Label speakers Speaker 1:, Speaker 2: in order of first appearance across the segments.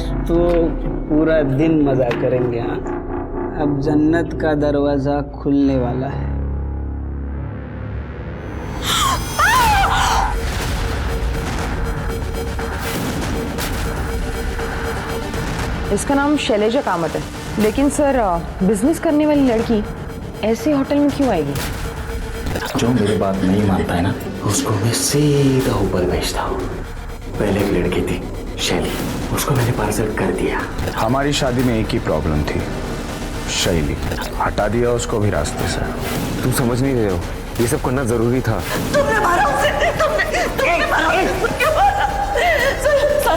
Speaker 1: आज तो पूरा दिन मजा करेंगे। हाँ, अब जन्नत का दरवाजा खुलने वाला है।
Speaker 2: इसका नाम शैलेजा कामत है, लेकिन सर बिजनेस करने वाली लड़की ऐसे होटल में क्यों आएगी?
Speaker 3: जो मेरी बात नहीं मानता है ना, उसको मैं सीधा ऊपर भेजता हूँ। पहले एक लड़की थी शैली, उसको मैंने पार्सल कर दिया।
Speaker 4: हमारी शादी में एक ही प्रॉब्लम थी, शैली। हटा दिया उसको भी रास्ते से।
Speaker 5: तुम समझ नहीं रहे हो, ये सब करना जरूरी था।
Speaker 2: तुमने मारा उसे, तुमने मारा, क्यों मारा? सर,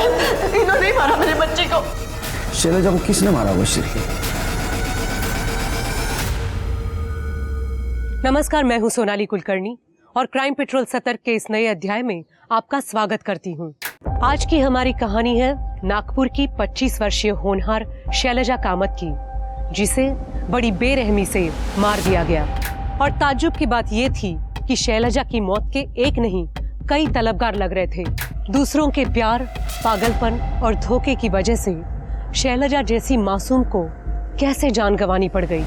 Speaker 2: इन्होंने ही मारा मेरे बच्चे को।
Speaker 3: शैलेजा को किसने मारा वो श्री?
Speaker 6: नमस्कार, मैं हूं सोनाली कुलकर्णी और क्राइम पेट्रोल सतर्क के इस नए अध्याय में आपका स्वागत करती हूं। आज की हमारी कहानी है नागपुर की 25 वर्षीय होनहार शैलेजा कामत की, जिसे बड़ी बेरहमी से मार दिया गया। और ताज्जुब की बात यह थी कि शैलेजा की मौत के एक नहीं कई तलबगार लग रहे थे। दूसरों के प्यार, पागलपन और धोखे की वजह से शैलेजा जैसी मासूम को कैसे जान गंवानी पड़ गई।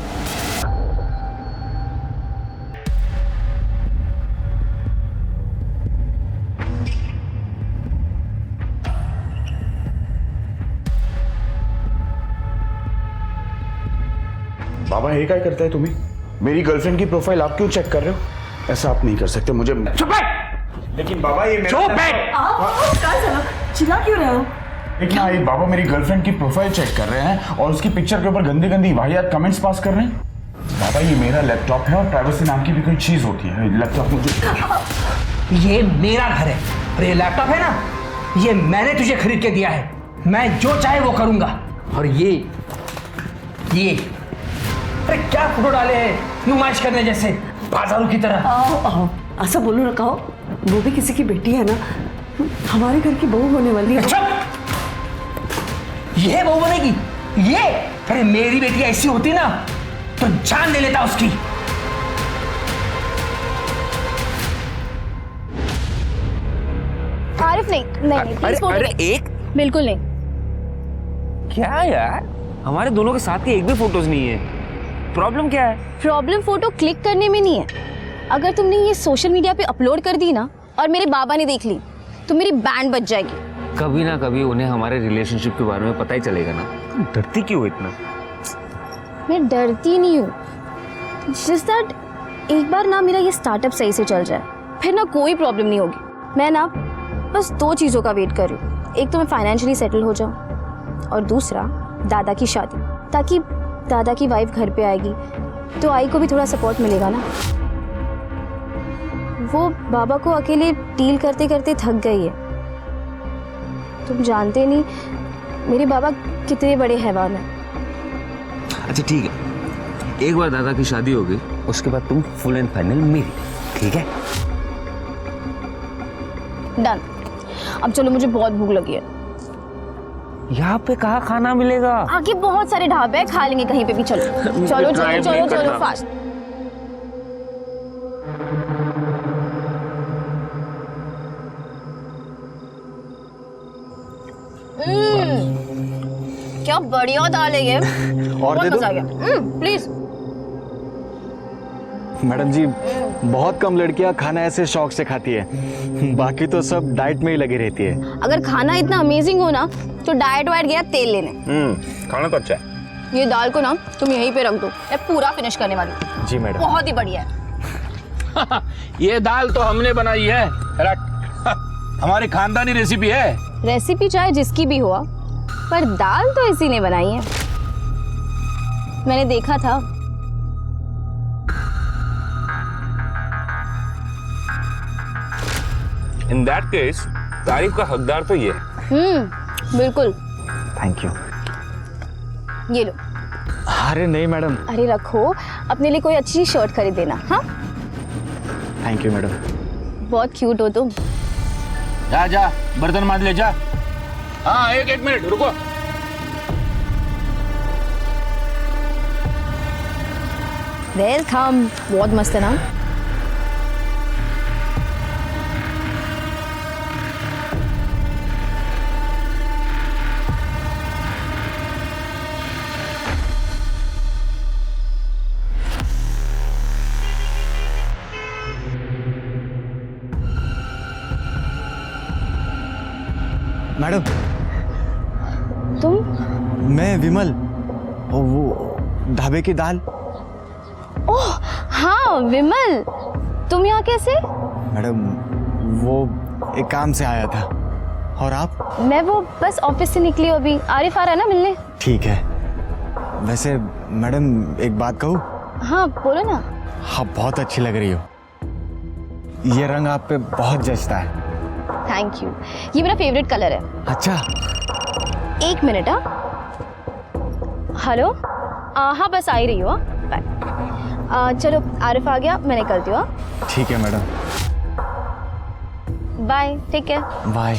Speaker 4: बाबा हे काय करताय तुम्ही? मेरी गर्लफ्रेंड की प्रोफाइल आप क्यों चेक कर रहे हो? ऐसा आप नहीं कर सकते, मुझे
Speaker 7: चुप बैठ।
Speaker 4: लेकिन बाबा ये मेरा
Speaker 7: चुप बैठ।
Speaker 2: चिल्ला क्यों रहे हो?
Speaker 4: लेकिन ये बाबा मेरी गर्लफ्रेंड की प्रोफाइल चेक कर रहे हैं और उसकी पिक्चर के ऊपर गंदी गंदी वाहियात कमेंट्स पास कर रहे हैं। बाबा ये मेरा लैपटॉप है और प्राइवेसी नाम की भी कोई चीज होती है। लैपटॉप मुझे,
Speaker 7: ये मेरा घर है और ये लैपटॉप है ना, ये मैंने तुझे खरीद के दिया है। मैं जो चाहे वो करूंगा। और ये अरे क्या फोटो डाले हैं नुमाइश करने जैसे, बाजारों की तरह।
Speaker 2: आओ, ऐसा बोलो ना, कहो वो भी किसी की बेटी है ना, हमारे घर की बहू होने वाली है।
Speaker 7: ये बहू बनेगी? ये अरे मेरी बेटी ऐसी होती ना तो जान ले लेता उसकी।
Speaker 8: आरिफ नहीं, प्लीज फोटो
Speaker 5: अरे एक
Speaker 8: बिल्कुल नहीं।
Speaker 5: क्या यार, हमारे दोनों के साथ के एक भी फोटोज नहीं है। प्रॉब्लम क्या है?
Speaker 8: प्रॉब्लम फोटो क्लिक करने में नहीं है। अगर तुमने ये सोशल मीडिया पे अपलोड कर दी ना और मेरे बाबा ने देख ली तो मेरी बैंड बज जाएगी।
Speaker 5: कभी ना कभी उन्हें हमारे रिलेशनशिप के बारे में पता ही चलेगा ना। तुम डरती क्यों हो इतना?
Speaker 8: मैं डरती नहीं हूँ, जस्ट दैट एक बार ना मेरा ये स्टार्टअप सही से चल जाए, फिर ना कोई प्रॉब्लम नहीं होगी। मैं ना बस दो चीज़ों का वेट कर रही हूँ। एक तो मैं फाइनेंशियली सेटल हो जाऊँ और दूसरा दादा की शादी, ताकि दादा की वाइफ घर पे आएगी तो आई को भी थोड़ा सपोर्ट मिलेगा ना। वो बाबा को अकेले डील करते करते थक गई है। तुम जानते नहीं मेरे बाबा कितने बड़े हैवान हैं।
Speaker 5: अच्छा ठीक है, एक बार दादा की शादी हो गई उसके बाद तुम फुल एंड फाइनल मेरी, ठीक है?
Speaker 8: डन। अब चलो, मुझे बहुत भूख लगी है।
Speaker 5: यहाँ पे कहाँ खाना मिलेगा?
Speaker 8: आगे बहुत सारे ढाबे हैं, खा लेंगे कहीं पे भी। चलो चलो चलो चलो चलो फास्ट। क्या बढ़िया दाल है ये।
Speaker 4: और दे दो।
Speaker 8: मजा आ गया। प्लीज।
Speaker 9: मैडम जी, बहुत कम लड़कियां खाना ऐसे शौक से खाती है, बाकी तो सब डाइट में ही लगी रहती है।
Speaker 8: अगर खाना इतना अमेजिंग हो ना तो डाइट वाइट गया तेल लेने।
Speaker 4: खाना तो अच्छा है।
Speaker 8: ये दाल को ना तुम यहीं पे रख दो, मैं पूरा फिनिश करने वाली हूँ।
Speaker 9: जी मैडम।
Speaker 8: बहुत ही बढ़िया है।
Speaker 7: ये दाल तो हमने बनाई है, हमारी खानदानी रेसिपी है।
Speaker 8: रेसिपी चाहे जिसकी भी हो, पर दाल तो इसी ने बनाई है। मैंने देखा था।
Speaker 5: इन दैट केस तारीफ का हकदार तो ये है।
Speaker 8: बिल्कुल।
Speaker 9: Thank you.
Speaker 8: ये लो।
Speaker 9: अरे नहीं मैडम।
Speaker 8: अरे रखो, अपने लिए कोई अच्छी शर्ट खरीद देना। हाँ,
Speaker 9: थैंक यू मैडम।
Speaker 8: बहुत क्यूट हो तुम।
Speaker 7: जा जा बर्तन मांज ले जा। हाँ, एक मिनट रुको।
Speaker 8: वेलकम। बहुत मस्त है ना?
Speaker 9: मैडम,
Speaker 8: तुम?
Speaker 9: मैं विमल, वो ढाबे की दाल।
Speaker 8: ओह हाँ विमल, तुम यहाँ कैसे?
Speaker 9: मैडम, वो एक काम से आया था। और आप?
Speaker 8: मैं वो बस ऑफिस से निकली हूँ अभी। आरिफ आ रहा है ना मिलने।
Speaker 9: ठीक है। वैसे मैडम एक बात कहूँ?
Speaker 8: हाँ बोलो ना।
Speaker 9: आप बहुत अच्छी लग रही हो। ये रंग आप पे बहुत जचता है।
Speaker 8: थैंक यू, ये मेरा फेवरेट कलर है।
Speaker 9: अच्छा।
Speaker 8: एक मिनट। हेलो, हाँ बस आ ही रही हो। बाय। चलो आरिफ आ गया, मैं निकलती हूँ।
Speaker 9: ठीक है मैडम।
Speaker 8: बाय, ठीक है।
Speaker 9: बाय।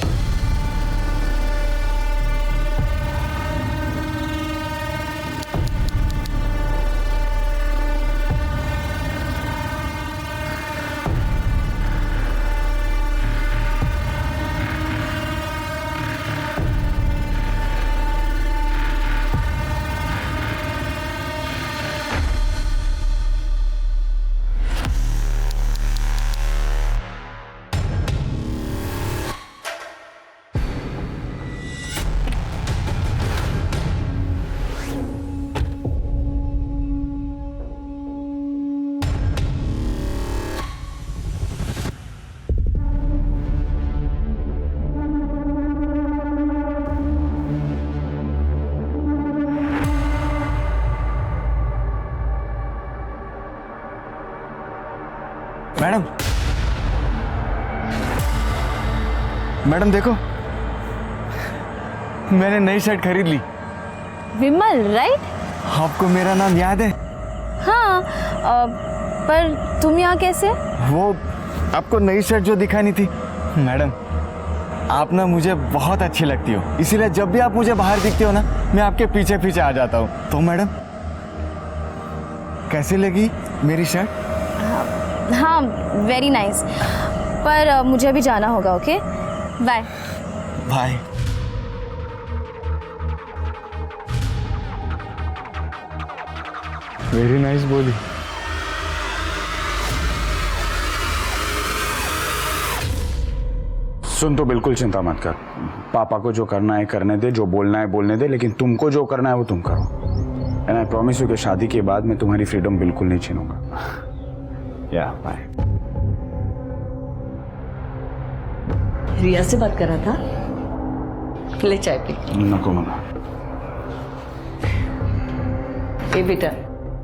Speaker 9: मैडम, मैडम देखो, मैंने नई शर्ट खरीद ली।
Speaker 8: विमल राइट?
Speaker 9: आपको मेरा नाम याद है?
Speaker 8: हाँ, पर तुम यहाँ कैसे?
Speaker 9: वो आपको नई शर्ट जो दिखानी थी। मैडम, आप ना मुझे बहुत अच्छी लगती हो, इसीलिए जब भी आप मुझे बाहर दिखती हो ना, मैं आपके पीछे पीछे आ जाता हूँ। तो मैडम, कैसी लगी मेरी शर्ट?
Speaker 8: हाँ वेरी नाइस, पर मुझे अभी जाना होगा। Okay bye.
Speaker 9: Bye. Very nice बोली।
Speaker 4: सुन, तो बिल्कुल चिंता मत कर। पापा को जो करना है करने दे, जो बोलना है बोलने दे, लेकिन तुमको जो करना है वो तुम करो। एंड आई प्रॉमिस यू कि शादी के बाद मैं तुम्हारी फ्रीडम बिल्कुल नहीं छीनूंगा। या बाय।
Speaker 10: रिया से बात कर रहा था, ले चाय पी।
Speaker 4: नको मना।
Speaker 10: ए बेटा,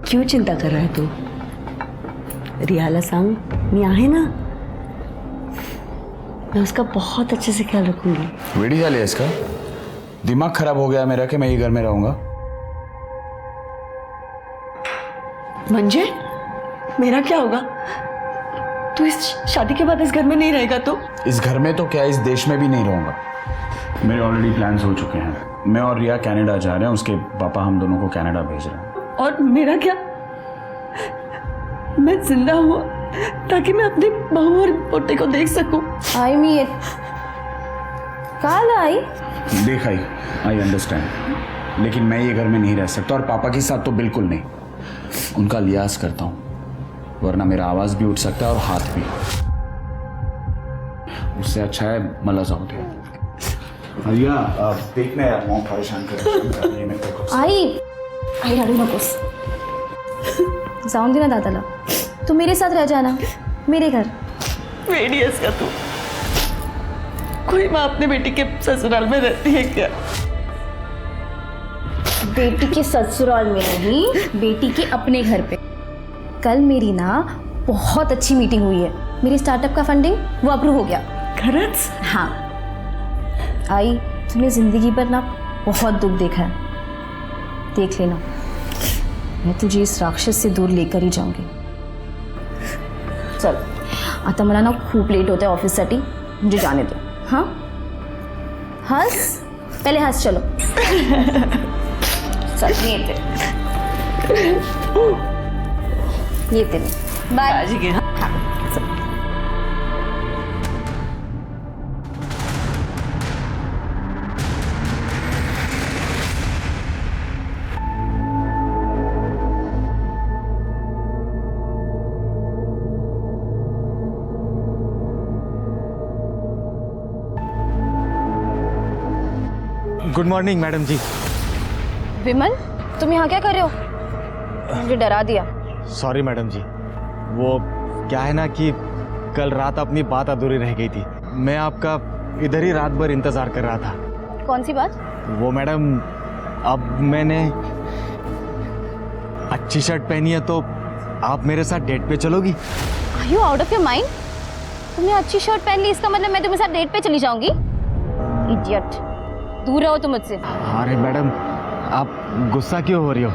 Speaker 10: क्यों चिंता कर रहा है तू? रियाला सांग, मी आहे ना, मैं उसका बहुत अच्छे से ख्याल रखूंगी।
Speaker 4: वेडी झाली है इसका, दिमाग खराब हो गया मेरा कि मैं ये घर में रहूंगा।
Speaker 10: मंजे, मेरा क्या होगा? तू इस शादी के बाद इस घर में नहीं रहेगा तो?
Speaker 4: इस घर में तो क्या, इस देश में भी नहीं रहूंगा। मेरे ऑलरेडी प्लान्स हो चुके हैं। मैं और रिया कनाडा जा रहे हैं, उसके पापा हम दोनों को कनाडा भेज रहे हैं।
Speaker 10: और मेरा क्या? मैं जिंदा हूँ ताकि मैं अपनी बहू और पोते को देख सकूं।
Speaker 8: आई मीन काल आई
Speaker 4: देख आई अंडरस्टैंड, लेकिन मैं ये घर में नहीं रह सकता, और पापा के साथ तो बिल्कुल नहीं। उनका लिहाज करता हूँ, वरना मेरा आवाज भी उठ सकता है और हाथ भी। उससे अच्छा है मला जाऊ दे। रिया, देखना यार, मॉम परेशान कर रही है मेरे को।
Speaker 8: आई रडू नकोस, जाऊन दे ना दादाला, तू मेरे साथ रह जाना, मेरे घर।
Speaker 10: वेडियस का तू, कोई माँ अपने बेटी के ससुराल में रहती है क्या?
Speaker 8: बेटी के ससुराल में नहीं, बेटी के अपने घर पे। कल मेरी ना बहुत अच्छी मीटिंग हुई है, मेरी स्टार्टअप का फंडिंग वो अप्रूव हो गया।
Speaker 10: खरच?
Speaker 8: हाँ आई, तुमने जिंदगी पर ना बहुत दुख देखा है, देख लेना, मैं तुझे इस राक्षस से दूर लेकर ही जाऊंगी। चल आता मला ना खूप लेट होता है ऑफिससाठी, मुझे जाने दो। हाँ हंस, पहले हंस। चलो चल येते बाय।
Speaker 10: काळजी घे।
Speaker 9: गुड मॉर्निंग मैडम जी।
Speaker 8: विमल, तुम यहाँ क्या कर रहे हो? मुझे डरा दिया।
Speaker 9: सॉरी मैडम जी, वो क्या है ना कि कल रात अपनी बात अधूरी रह गई थी। मैं आपका इधर ही रात भर इंतज़ार कर रहा था।
Speaker 8: कौन सी बात?
Speaker 9: वो मैडम, अब मैंने अच्छी शर्ट पहनी है तो आप मेरे साथ डेट पे चलोगी?
Speaker 8: Are you out of your mind? तुमने अच्छी शर्ट पहन ली, इसका मतलब मैं तुम्हारे साथ डेट पे चली जाऊंगी? इडियट, दूर रहो तुम मुझसे।
Speaker 9: अरे मैडम, आप गुस्सा क्यों हो रही हो?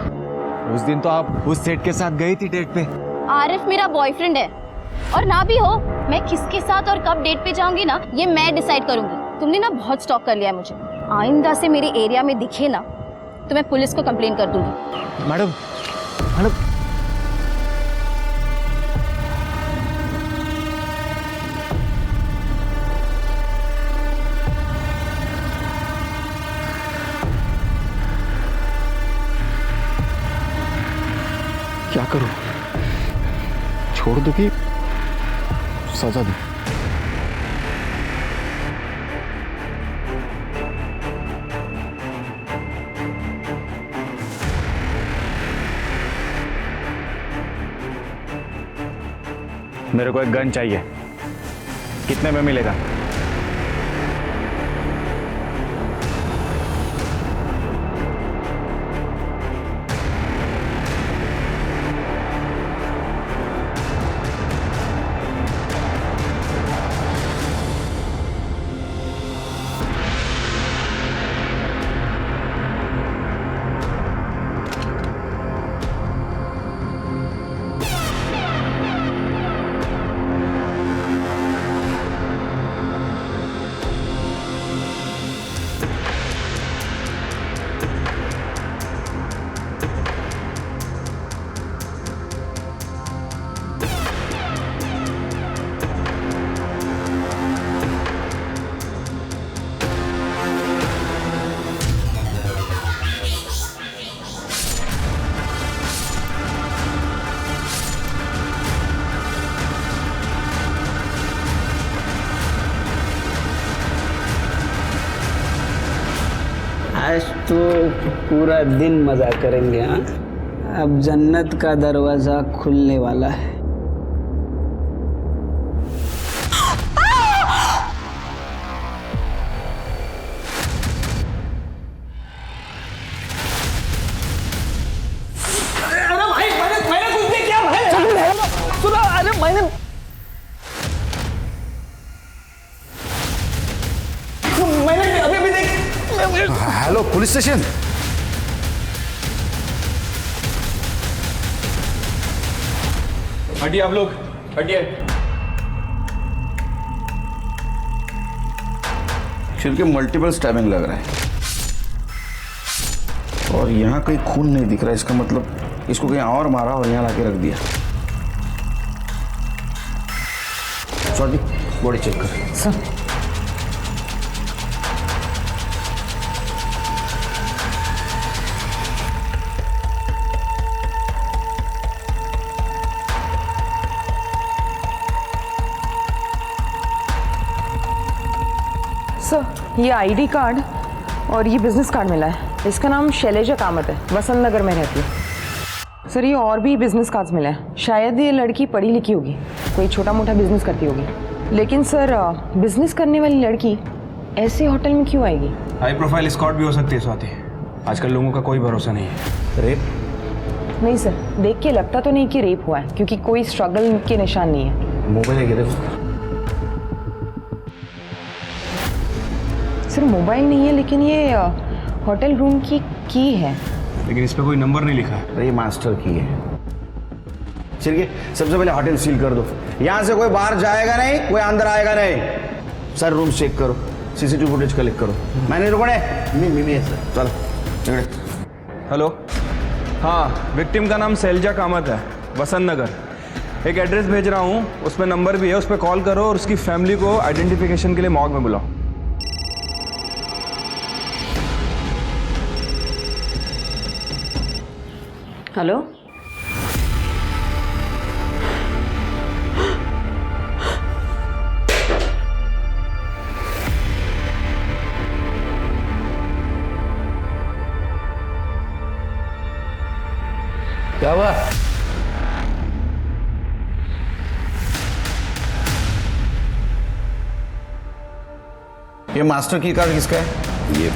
Speaker 9: उस दिन तो आप उस सेठ के साथ गई थी डेट पे।
Speaker 8: आरिफ मेरा बॉयफ्रेंड है, और ना भी हो, मैं किसके साथ और कब डेट पे जाऊंगी ना, ये मैं डिसाइड करूंगी। तुमने ना बहुत स्टॉक कर लिया है मुझे। आइंदा से मेरे एरिया में दिखे ना तो मैं पुलिस को कंप्लेन कर दूंगी।
Speaker 9: मैडम, मैडम, क्या करूं? छोड़ दो कि सजा दो? मेरे को एक गन चाहिए। कितने में मिलेगा?
Speaker 1: आज तो पूरा दिन मज़ा करेंगे। हाँ, अब जन्नत का दरवाज़ा खुलने वाला है।
Speaker 4: Hello police station.
Speaker 11: हटिए आप लोग, हटिए।
Speaker 4: सिर के मल्टीपल स्टैबिंग लग रहा है और यहाँ कहीं खून नहीं दिख रहा है। इसका मतलब इसको कहीं और मारा और यहाँ लाके रख दिया। सॉरी, बॉडी चेक कर।
Speaker 2: सर, सर, ये आईडी कार्ड और ये बिजनेस कार्ड मिला है। इसका नाम शैलेजा कामत है, वसंत नगर में रहती है। सर, ये और भी बिजनेस कार्ड्स मिले हैं। शायद ये लड़की पढ़ी लिखी होगी, कोई छोटा मोटा बिजनेस करती होगी। लेकिन सर, बिजनेस करने वाली लड़की ऐसे होटल में क्यों आएगी?
Speaker 11: हाई प्रोफाइल स्कॉट भी हो सकती है स्वाति। आजकल लोगों का कोई भरोसा नहीं है।
Speaker 4: रेप?
Speaker 2: नहीं सर, देख के लगता तो नहीं कि रेप हुआ है, क्योंकि कोई स्ट्रगल के निशान नहीं है।
Speaker 4: मोबाइल है क्या? देखो
Speaker 2: सर, मोबाइल नहीं है, लेकिन ये होटल रूम की है।
Speaker 11: लेकिन इस पे कोई नंबर नहीं लिखा है।
Speaker 4: अरे ये मास्टर की है। चलिए सबसे पहले होटल सील कर दो। यहाँ से कोई बाहर जाएगा नहीं, कोई अंदर आएगा नहीं। सर रूम चेक करो, सीसीटीवी फुटेज कलेक्ट करो। मैंने रुको नहीं सर, चलो।
Speaker 11: हेलो, हाँ, विक्टिम का नाम शैलजा कामत है, वसंत नगर। एक एड्रेस भेज रहा हूँ, उसमें नंबर भी है, उस पर कॉल करो और उसकी फैमिली को आइडेंटिफिकेशन के लिए मॉर्ग में बुलाओ।
Speaker 10: हेलो,
Speaker 7: क्या हुआ?
Speaker 4: ये मास्टर की कार्ड किसका है?
Speaker 12: ये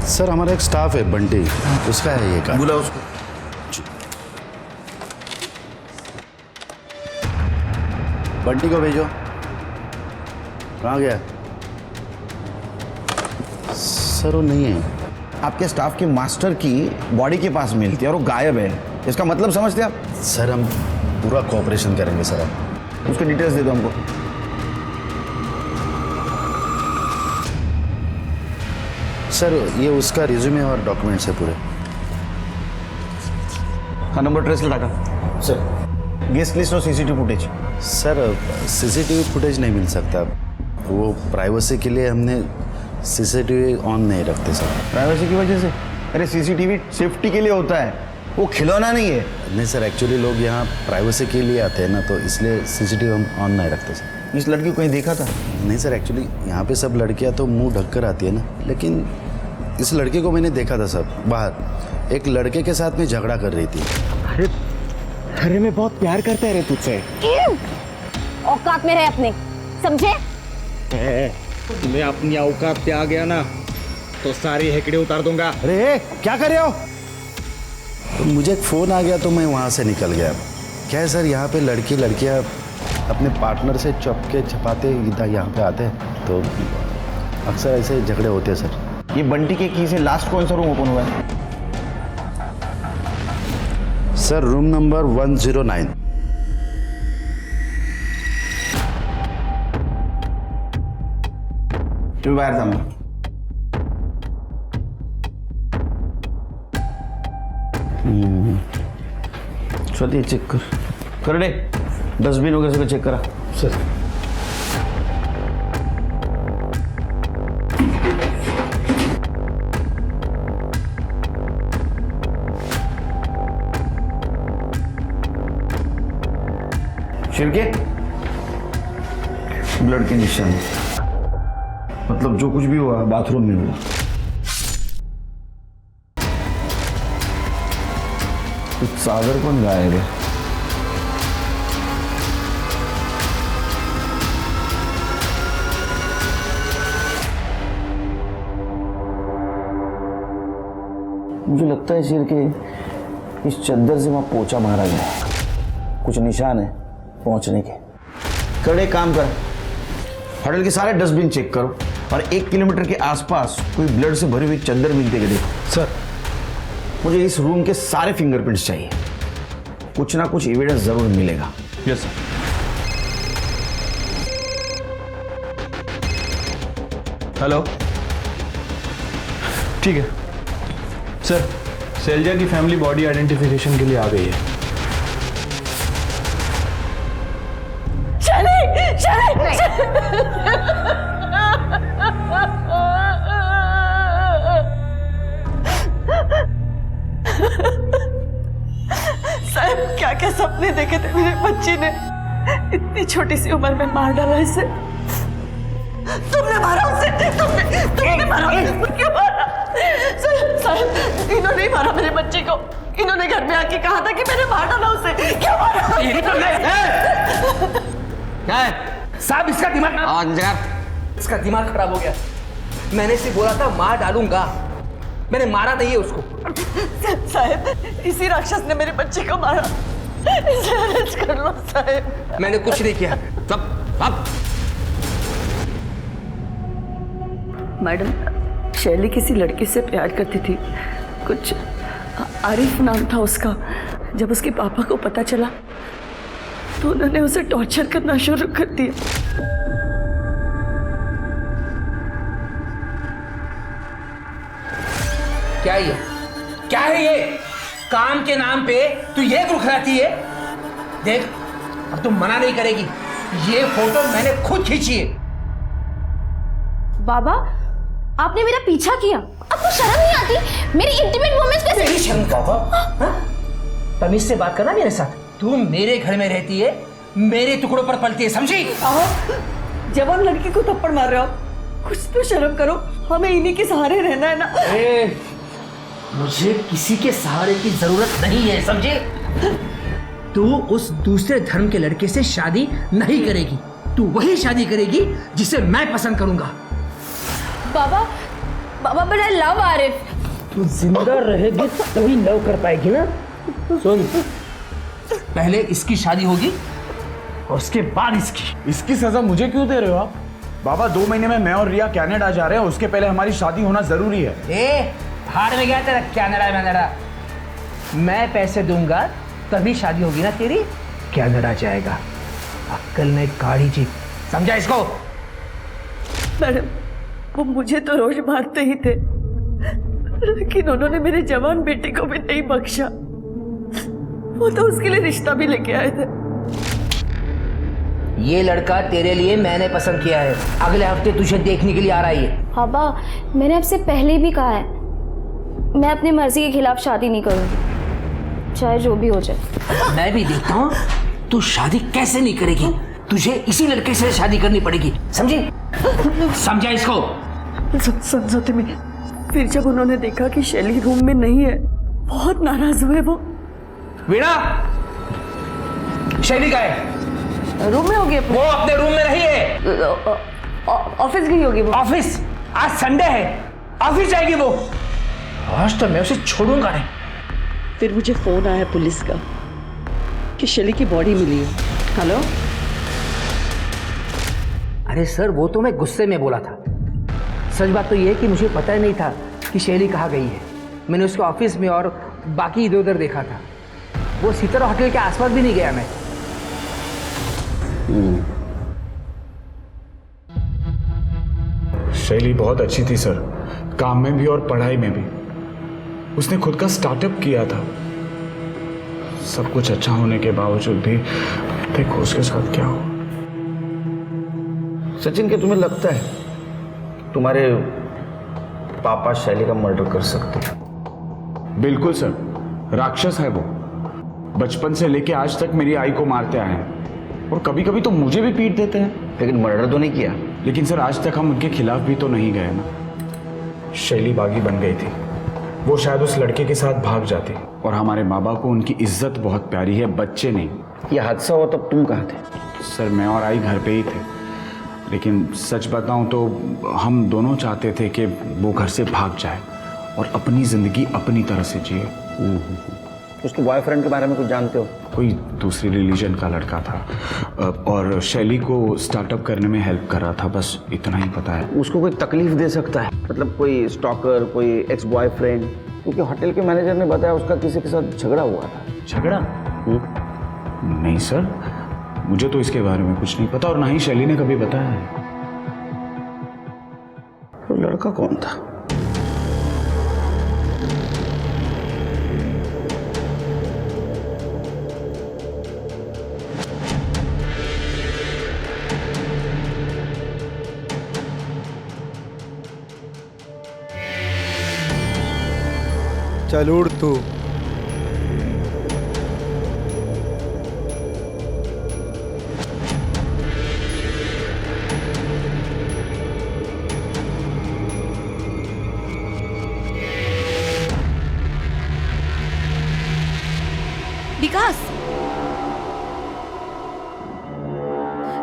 Speaker 12: सर हमारा एक स्टाफ है बंटी, उसका है ये कार्ड।
Speaker 4: बुला उसको।
Speaker 12: बंटी को भेजो। कहाँ गया? सर वो नहीं है।
Speaker 4: आपके स्टाफ के मास्टर की बॉडी के पास मिलती है और वो गायब है, इसका मतलब समझते आप?
Speaker 12: सर हम पूरा कोऑपरेशन करेंगे सर। हम
Speaker 4: उसके डिटेल्स दे दो हमको।
Speaker 12: सर ये उसका रिज्यूमे और डॉक्यूमेंट्स है पूरे।
Speaker 4: हाँ, नंबर ट्रेस लगा सर। गेस्ट लिस्ट और CCTV footage.
Speaker 12: Sir CCTV footage नहीं मिल सकता, वो प्राइवेसी के लिए हमने सीसीटीवी ऑन नहीं रखते सर।
Speaker 4: प्राइवेसी की वजह से? अरे सीसीटीवी सेफ्टी के लिए होता है, वो खिलौना नहीं है।
Speaker 12: नहीं सर, एक्चुअली लोग यहाँ प्राइवेसी के लिए आते हैं ना, तो इसलिए सीसीटीवी हम ऑन नहीं रखते सर।
Speaker 4: इस लड़की को कहीं देखा था?
Speaker 12: नहीं सर, एक्चुअली यहाँ पे सब लड़कियाँ तो मुंह ढक कर आती है ना, लेकिन इस लड़के को मैंने देखा था सर बाहर, एक लड़के के साथ में झगड़ा कर रही थी।
Speaker 9: अरे मैं बहुत प्यार करता है रे तुझसे।
Speaker 8: औकात में रहे अपने, समझे?
Speaker 9: मैं अपनी औकात पे आ गया ना तो सारी हेकड़े उतार दूंगा।
Speaker 12: अरे क्या कर रहे हो? तो मुझे एक फ़ोन आ गया तो मैं वहाँ से निकल गया। क्या है सर, यहाँ पे लड़कियाँ अपने पार्टनर से चपके छपाते इधर यहाँ पे आते हैं, तो अक्सर ऐसे झगड़े होते हैं सर।
Speaker 4: ये बंटी के की से लास्ट कौन सा रूम ओपन हुआ है?
Speaker 12: Sir room number 109।
Speaker 4: तू बाहर था। छोटी चेक कर दे, डस्टबिन वगैरह से चेक करा सर। शिरके ब्लड के निशान, मतलब जो कुछ भी हुआ बाथरूम में हुआ। सागर कौन गायब है? मुझे लगता है शेर के इस चद्दर से वहां पोछा मारा गया, कुछ निशान है पहुंचने के। कड़े काम कर, होटल के सारे डस्टबिन चेक करो और 1 किलोमीटर के आसपास कोई ब्लड से भरी हुई चद्दर मिलती है देखो। सर मुझे इस रूम के सारे फिंगरप्रिंट्स चाहिए, कुछ ना कुछ एविडेंस जरूर मिलेगा।
Speaker 11: Yes sir. हेलो, ठीक है सर। शैलजा की फैमिली बॉडी आइडेंटिफिकेशन के लिए आ गई है।
Speaker 10: साहब क्या क्या सपने देखे थे मेरे बच्ची ने, इतनी छोटी सी उम्र में मार डाला इसे। तुमने मारा उसे, तुमने मारा, क्यों मारा? साहब इन्होंने ही मारा मेरे बच्चे को, इन्होंने घर में आके कहा था कि मैंने मार डाला उसे, क्यों मारा?
Speaker 7: साहब इसका दिमाग खराब हो गया। मैंने इसे बोला था मार डालूंगा, मैंने मारा नहीं है उसको।
Speaker 10: साहब इसी राक्षस ने मेरे बच्चे को मारा, इसे अरेस्ट कर लो साहब।
Speaker 7: मैंने कुछ नहीं किया। अब
Speaker 10: मैडम, शैली किसी लड़के से प्यार करती थी, कुछ आरिफ नाम था उसका। जब उसके पापा को पता चला तो उन्होंने उसे टॉर्चर करना शुरू कर दिया।
Speaker 7: क्या है ये? काम के नाम पे तू ये रुखराती है? देख अब तुम मना नहीं करेगी, ये फोटो मैंने खुद खींची है।
Speaker 8: बाबा आपने मेरा पीछा किया, आपको शर्म नहीं आती? मेरी इंटीमेट मोमेंट्स कैसे?
Speaker 7: मेरी शर्म का होगा? तमीज से बात करना मेरे साथ। तू मेरे घर में रहती है, मेरे टुकड़ों पर पलती है, समझी?
Speaker 10: जवान लड़की को थप्पड़ मार रहे हो, कुछ तो शर्म करो, हमें इन्हीं के सहारे रहना है ना।
Speaker 7: मुझे किसी के सहारे की जरूरत नहीं है, समझे? तू उस दूसरे धर्म के लड़के से शादी नहीं करेगी। तू वही शादी करेगी जिसे मैं पसंद करूंगा।
Speaker 8: बाबा बाबा बट आई लव आरिफ।
Speaker 7: तू जिंदा रहेगी तभी लव कर पाएगी ना। सुन, पहले इसकी शादी होगी और उसके बाद
Speaker 4: इसकी सजा मुझे क्यों दे रहे हो आप? बाबा 2 महीने में मैं और रिया कनाडा जा रहे हैं, उसके पहले हमारी शादी होना जरूरी है।
Speaker 7: ए, हार में गया तेरा कनाडा। मैं पैसे दूंगा तभी शादी होगी ना तेरी। कनाडा जाएगा, अक्कल में गाड़ी जी, समझा इसको?
Speaker 10: मैडम, वो मुझे तो रोज मारते ही थे, लेकिन उन्होंने मेरे जवान बेटे को भी नहीं बख्शा। वो तो उसके लिए रिश्ता भी लेके आए थे।
Speaker 7: ये लड़का तेरे लिए मैंने पसंद किया है, अगले हफ्ते तुझे देखने के लिए आ रहा है।
Speaker 8: पापा मैंने आपसे पहले भी कहा है, मैं अपनी मर्जी के खिलाफ शादी नहीं करूंगी, चाहे जो भी हो जाए।
Speaker 7: मैं भी देखता हूँ तू शादी कैसे नहीं करेगी। तुझे इसी लड़के से शादी करनी पड़ेगी, समझी? समझा इसको?
Speaker 10: समझौते में फिर जब उन्होंने देखा कि शैली रूम में नहीं है, बहुत नाराज हुए वो।
Speaker 7: वीणा, शैली का है?
Speaker 2: रूम में होगी?
Speaker 7: वो अपने रूम में नहीं है,
Speaker 2: ऑफिस गई होगी वो।
Speaker 7: ऑफिस? आज संडे है, ऑफिस जाएगी वो। आज तो मैं उसे छोड़ूंगा नहीं।
Speaker 10: फिर मुझे फोन आया पुलिस का कि शैली की बॉडी मिली है।
Speaker 2: हेलो?
Speaker 7: अरे सर, वो तो मैं गुस्से में बोला था। सच बात तो ये है कि मुझे पता ही नहीं था कि शैली कहाँ गई है। मैंने उसको ऑफिस में और बाकी इधर उधर देखा था। वो सितारा होटल के आसपास भी नहीं गया मैं।
Speaker 4: शैली बहुत अच्छी थी सर, काम में भी और पढ़ाई में भी। उसने खुद का स्टार्टअप किया था। सब कुछ अच्छा होने के बावजूद भी देखो उसके साथ क्या हो।
Speaker 12: सचिन, क्या तुम्हें लगता है तुम्हारे पापा शैली का मर्डर कर सकते हैं?
Speaker 4: बिल्कुल सर, राक्षस है वो। बचपन से लेके आज तक मेरी आई को मारते आए हैं और कभी कभी तो मुझे भी पीट देते हैं।
Speaker 12: लेकिन मर्डर तो नहीं किया।
Speaker 4: लेकिन सर, आज तक हम उनके खिलाफ भी तो नहीं गए ना। शैली बागी बन गई थी, वो शायद उस लड़के के साथ भाग जाती। और हमारे बाबा को उनकी इज्जत बहुत प्यारी है, बच्चे नहीं।
Speaker 12: ये हादसा हुआ तब तुम कहाँ थे?
Speaker 4: सर, मैं और आई घर पे ही थे, लेकिन सच बताऊं तो हम दोनों चाहते थे कि वो घर से भाग जाए और अपनी ज़िंदगी अपनी तरह से जिए।
Speaker 12: उसके बॉयफ्रेंड के बारे में कुछ जानते हो?
Speaker 4: कोई दूसरी रिलीजन का लड़का था और शैली को स्टार्टअप करने में हेल्प कर रहा था, बस इतना ही पता है।
Speaker 12: उसको कोई तकलीफ दे सकता है? मतलब कोई स्टॉकर, कोई एक्स बॉयफ्रेंड? क्योंकि होटल के मैनेजर ने बताया उसका किसी के साथ झगड़ा हुआ था।
Speaker 4: झगड़ा? नहीं सर, मुझे तो इसके बारे में कुछ नहीं पता और ना ही शैली ने कभी बताया है।
Speaker 12: तो लड़का कौन था?
Speaker 9: चल उड़ तू।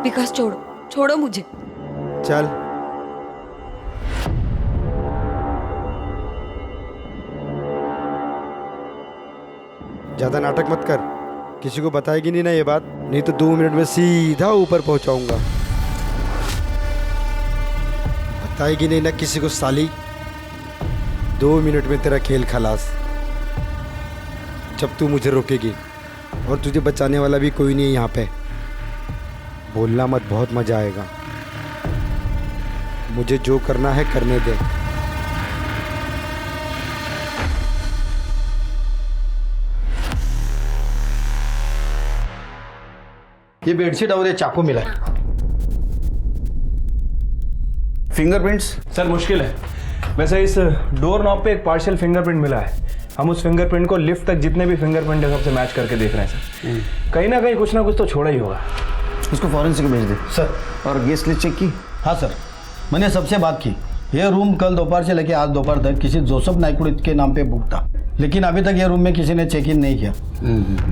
Speaker 8: विकास छोड़ो मुझे।
Speaker 9: चल। ज्यादा नाटक मत कर, किसी को बताएगी नहीं ना ये बात, नहीं तो 2 मिनट में सीधा ऊपर पहुंचाऊंगा। बताएगी नहीं ना किसी को साली, 2 मिनट में तेरा खेल खलास। जब तू मुझे रोकेगी और तुझे बचाने वाला भी कोई नहीं है यहाँ पे। बोलना मत, बहुत मजा आएगा। मुझे जो करना है करने दे।
Speaker 12: ये बेडशीट और ये चाकू मिला है। फिंगरप्रिंट्स?
Speaker 11: सर मुश्किल है, वैसे इस डोर नॉब पे एक पार्शियल फिंगरप्रिंट मिला है। हम उस फिंगरप्रिंट को लिफ्ट तक जितने भी फिंगरप्रिंट है सबसे मैच करके देख रहे हैं सर। कहीं ना कहीं कुछ ना कुछ तो छोड़ा ही होगा।
Speaker 12: उसको फॉरेंसिक भेज दे
Speaker 13: सर।
Speaker 12: और गेस्ट लिस्ट चेक की?
Speaker 13: हाँ सर, मैंने सबसे बात की,
Speaker 12: ये रूम कल दोपहर से लेकर आज दोपहर तक किसी जोसेफ नाइकुड़े के नाम पे बुक था, लेकिन अभी तक ये रूम में किसी ने चेक इन नहीं किया।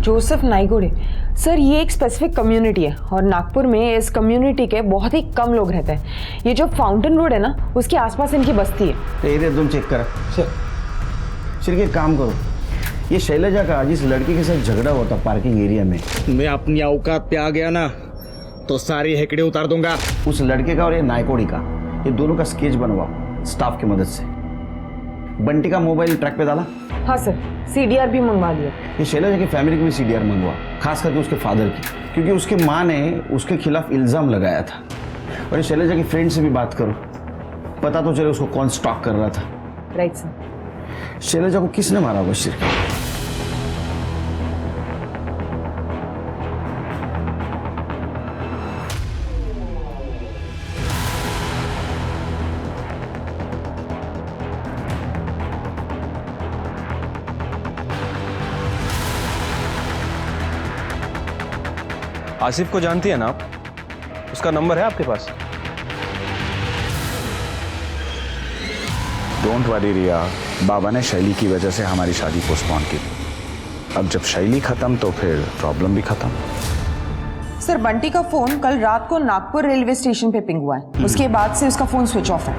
Speaker 2: जोसेफ नाइकुड़े सर, ये एक स्पेसिफिक कम्युनिटी है और नागपुर में इस कम्युनिटी के बहुत ही कम लोग रहते हैं। ये जो फाउंटेन रोड है ना, उसके आसपास इनकी बस्ती है।
Speaker 12: इधर तुम चेक करा सिर्फ एक काम करो, ये शैलजा का जिस लड़की के साथ झगड़ा हुआ था पार्किंग एरिया में, मैं अपनी औकात पे आ गया ना तो सारी हेकड़े उतार दूंगा। उस लड़के का और ये नायकोड़ी का, ये दोनों का स्केच बनवाओ स्टाफ की मदद से। बंटी का मोबाइल ट्रैक पे डाला?
Speaker 2: हाँ सर, CDR भी मंगवा दिया।
Speaker 12: ये शैलजा की फैमिली की भी CDR मंगवा, खास करके उसके फादर की, क्योंकि उसके माँ ने उसके खिलाफ इल्ज़ाम लगाया था। और ये शैलजा की फ्रेंड से भी बात करो, पता तो चले उसको कौन स्टॉक कर रहा था।
Speaker 2: Right sir.
Speaker 12: शैलजा को किसने मारा होगा सिर्फ?
Speaker 11: आसिफ को जानती है ना आप? उसका नंबर है आपके पास?
Speaker 4: डोंट वरी रिया, बाबा ने शैली की वजह से हमारी शादी पोस्टपोन की। अब जब शैली खत्म तो फिर प्रॉब्लम भी खत्म।
Speaker 2: सर, बंटी का फोन कल रात को नागपुर रेलवे स्टेशन पे पिंग हुआ है। उसके बाद से उसका फोन स्विच ऑफ है।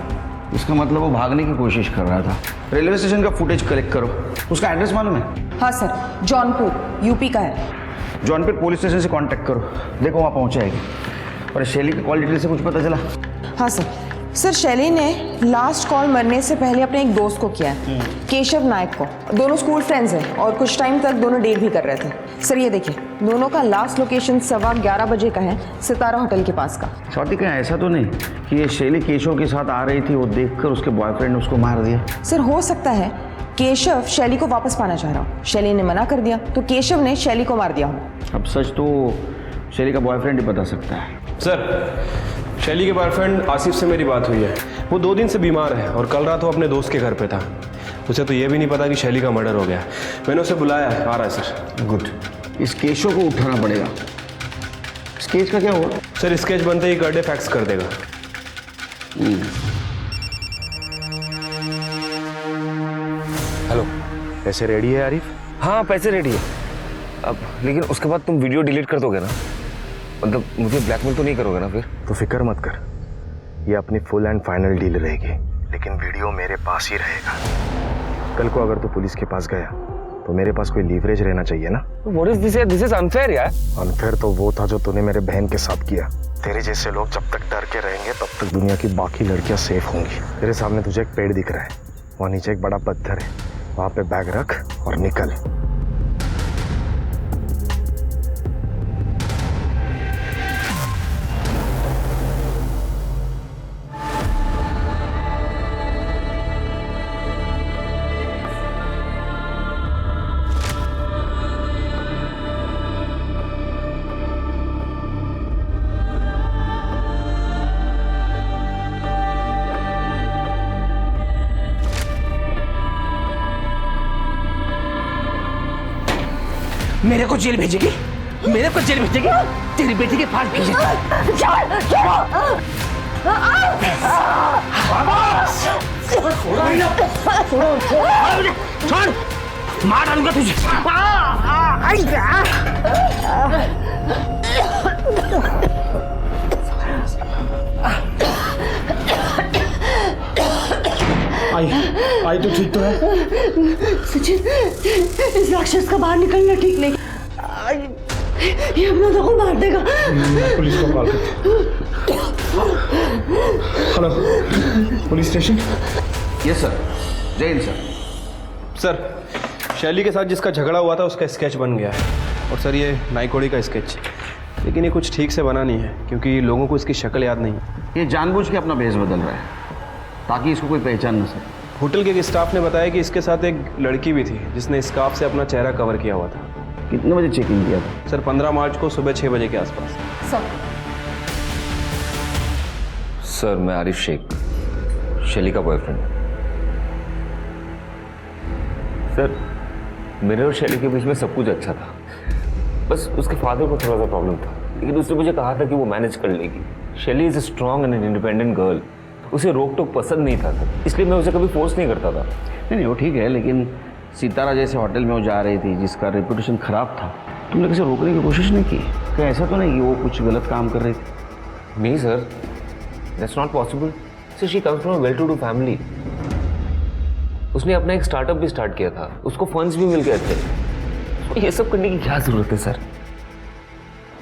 Speaker 12: इसका मतलब वो भागने की कोशिश कर रहा था। रेलवे स्टेशन का फुटेज कलेक्ट करो। उसका एड्रेस मालूम है?
Speaker 2: हाँ सर, जौनपुर यूपी का है।
Speaker 12: जौनपुर पुलिस स्टेशन से कांटेक्ट करो, देखो वहाँ पहुँचाएगी। और शैली की कॉल डिटेल से कुछ पता चला?
Speaker 2: हाँ सर। सर, शैली ने लास्ट कॉल मरने से पहले अपने एक दोस्त को किया है, केशव नायक को। दोनों स्कूल फ्रेंड्स हैं और कुछ टाइम तक दोनों डेट भी कर रहे थे। सर ये देखिए, दोनों का लास्ट लोकेशन 11:15 बजे का है, सितारा होटल के पास का।
Speaker 12: स्वाति, कहीं ऐसा तो नहीं कि ये शैली केशव के साथ आ रही थी, वो देखकर उसके बॉयफ्रेंड ने उसको मार दिया?
Speaker 2: सर, हो सकता है केशव शैली को वापस पाना चाह रहा हो। शैली ने मना कर दिया तो केशव ने शैली को मार दिया हो।
Speaker 12: अब सच तो शैली का बॉयफ्रेंड ही बता सकता है।
Speaker 11: सर, शैली के बॉयफ्रेंड आसिफ से मेरी बात हुई है। वो 2 दिन से बीमार है और कल रात वो अपने दोस्त के घर पे था। उसे तो ये भी नहीं पता कि शैली का मर्डर हो गया। मैंने उसे बुलाया है, आ रहा है सर।
Speaker 12: गुड। इस केशव को उठाना पड़ेगा। स्केच का क्या हुआ?
Speaker 11: सर, स्केच बनते ही कर दे, फैक्स कर देगा।
Speaker 3: हेलो,
Speaker 5: पैसे रेडी है आरिफ?
Speaker 3: हाँ पैसे रेडी है। अब लेकिन उसके बाद तुम वीडियो डिलीट कर दोगे ना? मतलब मुझे ब्लैकमेल तो नहीं करोगे ना फिर?
Speaker 9: तो फिक्र मत कर, ये अपनी फुल एंड फाइनल डील रहेगी, लेकिन वीडियो मेरे पास ही रहेगा। कल को अगर तू पुलिस के पास गया तो मेरे पास कोई लीवरेज रहना चाहिए ना।
Speaker 3: What is this? This is unfair यार।
Speaker 9: अनफेयर तो वो था जो तूने मेरे बहन के साथ किया। तेरे जैसे लोग जब तक डर के रहेंगे तब तक दुनिया की बाकी लड़कियां सेफ होंगी। तेरे सामने तुझे एक पेड़ दिख रहा है, वहाँ नीचे एक बड़ा पत्थर है, वहाँ पे बैग रख और निकल।
Speaker 7: मेरे को जेल भेजेगी? मेरे को जेल भेजेगी? तेरी बेटी के पास भेजे। छोड़, मार डालूंगा तुझे।
Speaker 12: आई तो ठीक तो है।
Speaker 10: सचिन, इस राक्षस का बाहर निकलना ठीक नहीं। ये अपना को मार देगा।
Speaker 4: मैं पुलिस को कॉल करता। Hello, police station?
Speaker 12: Yes sir. जय हिंद सर।
Speaker 11: सर, शैली के साथ जिसका झगड़ा हुआ था उसका स्केच बन गया है। और सर, ये नाइकोड़ी का स्केच, लेकिन ये कुछ ठीक से बना नहीं है क्योंकि लोगों को इसकी शक्ल याद नहीं।
Speaker 12: ये जानबूझ के अपना भेष बदल रहा है ताकि इसको कोई पहचान न सके।
Speaker 11: होटल के एक स्टाफ ने बताया कि इसके साथ एक लड़की भी थी जिसने स्कार्फ से अपना चेहरा कवर किया हुआ था।
Speaker 12: कितने बजे चेक इन किया था?
Speaker 11: सर, 15 मार्च को सुबह 6 बजे के आसपास।
Speaker 3: सर, मैं आरिफ शेख, शैली का बॉयफ्रेंड। सर, मेरे और शैली के बीच में सब कुछ अच्छा था, बस उसके फादर को थोड़ा सा प्रॉब्लम था, लेकिन उसने मुझे कहा था कि वो मैनेज कर लेगी। शैली is a strong and independent girl.
Speaker 5: उसे रोक टोक पसंद नहीं था सर, इसलिए मैं उसे कभी फोर्स नहीं करता था।
Speaker 12: नहीं वो ठीक है, लेकिन सितारा जैसे होटल में वो जा रही थी जिसका रेपुटेशन खराब था, तुमने किसी रोकने की कोशिश नहीं की? क्या ऐसा तो नहीं कि वो कुछ गलत काम कर रही थी?
Speaker 5: नहीं sir, that's not possible. Sir she comes from well to do family. उसने अपना एक स्टार्टअप भी स्टार्ट किया था, उसको फंड्स भी मिल गए थे। ये सब करने की क्या जरूरत है सर?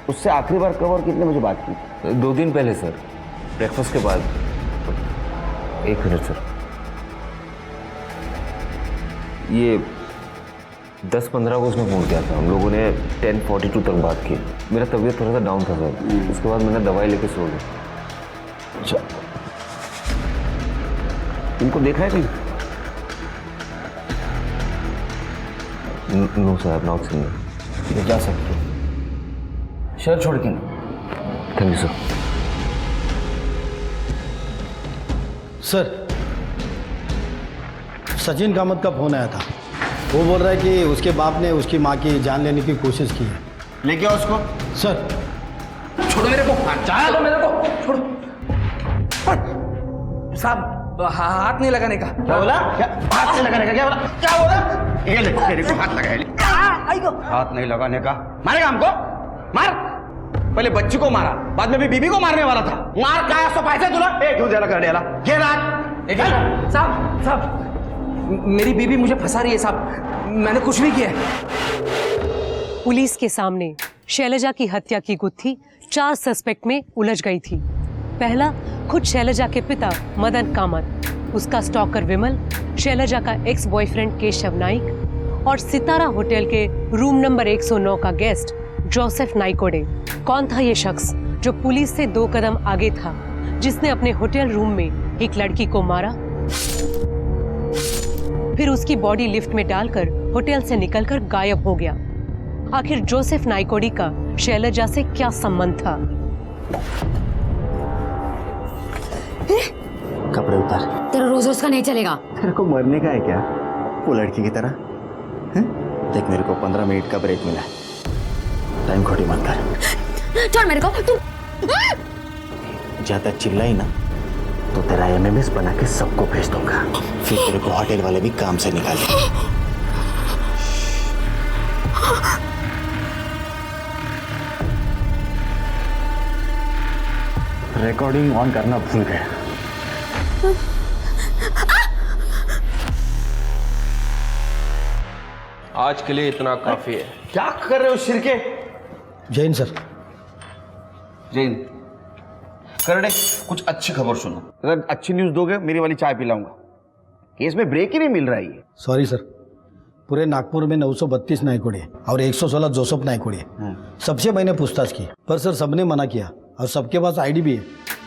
Speaker 12: उससे आखिरी बार कब और कितने बजे बात की?
Speaker 5: 2 दिन पहले सर, ब्रेकफास्ट के बाद। 1 मिनट सर, ये 10-15 को उसने फ़ोन किया था। हम लोगों ने 10:42 तक बात की। मेरा तबीयत थोड़ा सा डाउन था सर, उसके बाद मैंने दवाई लेके सो गया।
Speaker 12: अच्छा, इनको देखा है कहीं?
Speaker 5: No sir, I have not seen.
Speaker 12: ये जा सकते हो, शहर छोड़ के नहीं।
Speaker 5: Thank you sir.
Speaker 13: Sir, Sachin Kamat का फोन आया था। वो बोल रहा है कि उसके बाप ने उसकी माँ की जान लेने की कोशिश की है।
Speaker 12: लेके आओ उसको।
Speaker 13: सर,
Speaker 7: छोड़ो मेरे को, चाहे तो मेरे को छोड़ो। साहब, हाथ नहीं लगाने का।
Speaker 12: क्या बोला? क्या हाथ नहीं लगाने का? क्या बोला? क्या बोला? ये ले, मेरे को हाथ लगाया। हाथ नहीं लगाने का। मारेगा हमको? मार। पहले बच्ची को मारा, बाद में भी बीबी को मारने वाला था। मार का सो पैसे तुला? क्यों दे रहा कर ये रात?
Speaker 7: साहब, मेरी बीबी मुझे फंसा रही है साहब, मैंने कुछ नहीं किया है।
Speaker 6: पुलिस के सामने शैलजा की हत्या की गुत्थी 4 सस्पेक्ट में उलझ गई थी। पहला, खुद शैलजा के पिता मदन कामत, उसका स्टॉकर विमल, शैलजा का एक्स बॉयफ्रेंड केशव नाइक और सितारा होटल के रूम नंबर 109 का गेस्ट जोसेफ नाइकोडे। कौन था ये शख्स जो पुलिस से 2 कदम आगे था, जिसने अपने होटल रूम में एक लड़की को मारा, फिर उसकी बॉडी लिफ्ट में डालकर होटल से निकलकर गायब हो गया? आखिर जोसेफ नाइकोडी का शैलजा से क्या संबंध था?
Speaker 12: कपड़े उतार।
Speaker 10: तेरा रोज रोज का नहीं चलेगा।
Speaker 12: तेरे को मरने का है क्या वो लड़की की तरह? हैं? देख, मेरे को 15 मिनट का ब्रेक मिला है, टाइम खोटी मत कर।
Speaker 10: छोड़ मेरे को। तू
Speaker 12: ज्यादा चिल्लाई ना तो तेरा MMS बना के सबको भेज दूंगा, फिर तेरे को होटल वाले भी काम से निकाल देंगे। रिकॉर्डिंग ऑन करना भूल गया।
Speaker 11: आज के लिए इतना काफी है।
Speaker 12: क्या कर रहे हो शिरके?
Speaker 13: जैन सर।
Speaker 12: जैन, करड़े, कुछ अच्छी खबर सुनो। अगर अच्छी न्यूज़ दोगे मेरी वाली चाय पिलाऊंगा। केस में ब्रेक ही नहीं मिल रहा है ये।
Speaker 13: सॉरी सर, पूरे नागपुर में 932 नाइकोडे और 116 जोसेफ नाइकोडे, सबसे मैंने पूछताछ की, पर सर सबने मना किया और सबके पास ID भी है